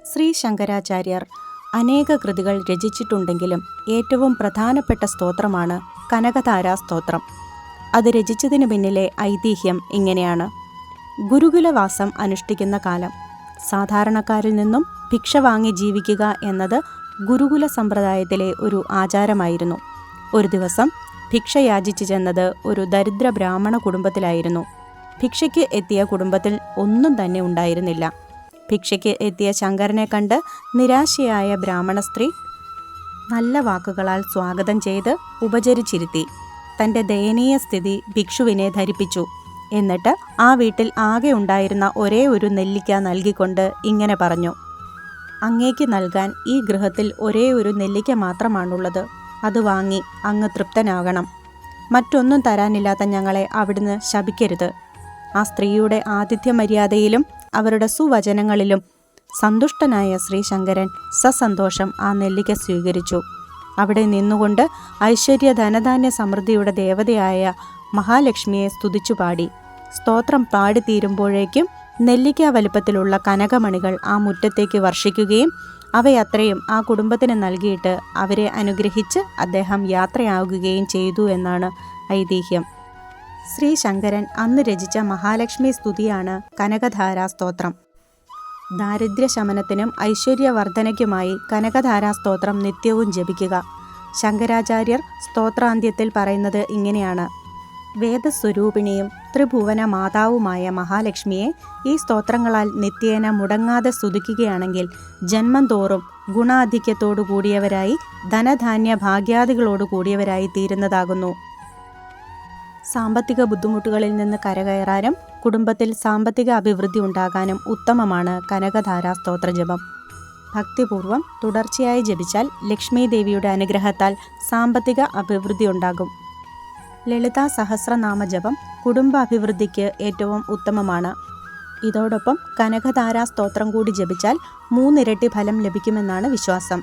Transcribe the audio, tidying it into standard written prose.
ശ്രീ ശങ്കരാചാര്യർ അനേക കൃതികൾ രചിച്ചിട്ടുണ്ടെങ്കിലും ഏറ്റവും പ്രധാനപ്പെട്ട സ്തോത്രമാണ് കനകധാരാ സ്തോത്രം. അത് രചിച്ചതിന് പിന്നിലെ ഐതിഹ്യം ഇങ്ങനെയാണ്. ഗുരുകുലവാസം അനുഷ്ഠിക്കുന്ന കാലം. സാധാരണക്കാരിൽ നിന്നും ഭിക്ഷ വാങ്ങി ജീവിക്കുക എന്നത് ഗുരുകുല സമ്പ്രദായത്തിലെ ഒരു ആചാരമായിരുന്നു. ഒരു ദിവസം ഭിക്ഷ യാചിച്ചു ചെന്നത് ഒരു ദരിദ്ര ബ്രാഹ്മണ കുടുംബത്തിലായിരുന്നു. ഭിക്ഷയ്ക്ക് എത്തിയ കുടുംബത്തിൽ ഒന്നും തന്നെ ഉണ്ടായിരുന്നില്ല. ഭിക്ഷയ്ക്ക് എത്തിയ ശങ്കരനെ കണ്ട് നിരാശയായ ബ്രാഹ്മണ സ്ത്രീ നല്ല വാക്കുകളാൽ സ്വാഗതം ചെയ്ത് ഉപചരിച്ചിരുത്തി. തൻ്റെ ദയനീയ സ്ഥിതി ഭിക്ഷുവിനെ ധരിപ്പിച്ചു. എന്നിട്ട് ആ വീട്ടിൽ ആകെ ഉണ്ടായിരുന്ന ഒരേ ഒരു നെല്ലിക്ക നൽകിക്കൊണ്ട് ഇങ്ങനെ പറഞ്ഞു: അങ്ങേക്ക് നൽകാൻ ഈ ഗൃഹത്തിൽ ഒരേ ഒരു നെല്ലിക്ക മാത്രമാണുള്ളത്. അത് വാങ്ങി അങ്ങ് തൃപ്തനാകണം. മറ്റൊന്നും തരാനില്ലാത്ത ഞങ്ങളെ അവിടുന്ന് ശപിക്കരുത്. ആ സ്ത്രീയുടെ ആതിഥ്യ മര്യാദയിലും അവരുടെ സുവചനങ്ങളിലും സന്തുഷ്ടനായ ശ്രീശങ്കരൻ സസന്തോഷം ആ നെല്ലിക്ക സ്വീകരിച്ചു. അവിടെ നിന്നുകൊണ്ട് ഐശ്വര്യ ധനധാന്യ സമൃദ്ധിയുടെ ദേവതയായ മഹാലക്ഷ്മിയെ സ്തുതിച്ചു പാടി. സ്തോത്രം പാടിത്തീരുമ്പോഴേക്കും നെല്ലിക്ക വലുപ്പത്തിലുള്ള കനകമണികൾ ആ മുറ്റത്തേക്ക് വർഷിക്കുകയും അവയത്രയും ആ കുടുംബത്തിന് നൽകിയിട്ട് അവരെ അനുഗ്രഹിച്ച് അദ്ദേഹം യാത്രയാകുകയും ചെയ്തു എന്നാണ് ഐതിഹ്യം. ശ്രീ ശങ്കരൻ അന്ന് രചിച്ച മഹാലക്ഷ്മി സ്തുതിയാണ് കനകധാരാ സ്തോത്രം. ദാരിദ്ര്യശമനത്തിനും ഐശ്വര്യവർദ്ധനയ്ക്കുമായി കനകധാരാ സ്തോത്രം നിത്യവും ജപിക്കുക. ശങ്കരാചാര്യർ സ്തോത്രാന്ത്യത്തിൽ പറയുന്നത് ഇങ്ങനെയാണ്: വേദസ്വരൂപിണിയും ത്രിഭുവന മാതാവുമായ മഹാലക്ഷ്മിയെ ഈ സ്തോത്രങ്ങളാൽ നിത്യേന മുടങ്ങാതെ സ്തുതിക്കുകയാണെങ്കിൽ ജന്മം തോറും ഗുണാധിക്യത്തോടു കൂടിയവരായി ധനധാന്യ ഭാഗ്യാദികളോടു കൂടിയവരായി തീരുന്നതാകുന്നു. സാമ്പത്തിക ബുദ്ധിമുട്ടുകളിൽ നിന്ന് കരകയറാനും കുടുംബത്തിൽ സാമ്പത്തിക അഭിവൃദ്ധി ഉണ്ടാകാനും ഉത്തമമാണ് കനകധാരാ സ്തോത്രജപം. ഭക്തിപൂർവം തുടർച്ചയായി ജപിച്ചാൽ ലക്ഷ്മി ദേവിയുടെ അനുഗ്രഹത്താൽ സാമ്പത്തിക അഭിവൃദ്ധി ഉണ്ടാകും. ലളിതാ സഹസ്രനാമ ജപം കുടുംബ അഭിവൃദ്ധിക്ക് ഏറ്റവും ഉത്തമമാണ്. ഇതോടൊപ്പം കനകധാരാ സ്തോത്രം കൂടി ജപിച്ചാൽ 3 ഇരട്ടി ഫലം ലഭിക്കുമെന്നാണ് വിശ്വാസം.